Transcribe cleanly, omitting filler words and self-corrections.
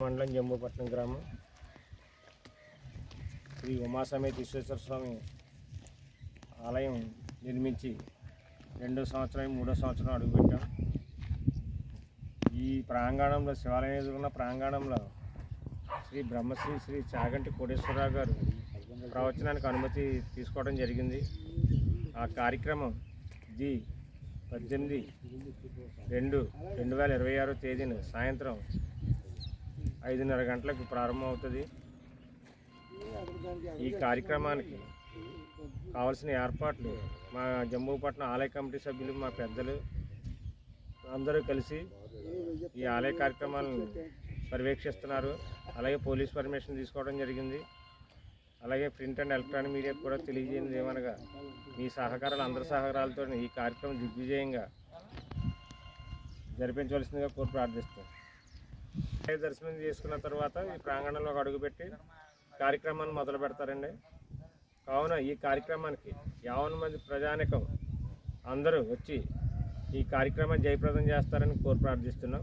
మండలం జంబూపట్నం గ్రామం శ్రీ ఉమాసమేత విశ్వేశ్వర స్వామి ఆలయం నిర్మించి 2వ సంవత్సరం 3వ సంవత్సరం అడుగుపెట్టాం. ఈ ప్రాంగణంలో శివాలయం ఎదుర్కొన్న ప్రాంగణంలో శ్రీ బ్రహ్మశ్రీ శ్రీ చాగంటి కోటేశ్వరరావు గారు ప్రవచనానికి అనుమతి తీసుకోవడం జరిగింది. ఆ కార్యక్రమం 18/2/2026 తేదీన సాయంత్రం 5:30 గంటలకు ప్రారంభమవుతుంది. ఈ కార్యక్రమానికి కావాల్సిన ఏర్పాట్లు మా జంబూపట్నం ఆలయ కమిటీ సభ్యులు, మా పెద్దలు అందరూ కలిసి ఈ ఆలయ కార్యక్రమాలను పర్యవేక్షిస్తున్నారు. అలాగే పోలీస్ పర్మిషన్ తీసుకోవడం జరిగింది. అలాగే ప్రింట్ అండ్ ఎలక్ట్రానిక్ మీడియాకు కూడా తెలియజేయండి ఏమనగా మీ సహకారాలు అందరి సహకారాలతో ఈ కార్యక్రమం దిగ్విజయంగా జరిపించవలసిందిగా కోరి ప్రార్థిస్తాం. దర్శనం చేసుకున్న తర్వాత ఈ ప్రాంగణంలో అడుగుపెట్టి కార్యక్రమాన్ని మొదలు పెడతారండి. కావున ఈ కార్యక్రమానికి 50 మంది ప్రజానికం అందరూ వచ్చి ఈ కార్యక్రమాన్ని జయప్రదం చేస్తారని కోరి ప్రార్థిస్తున్నాం.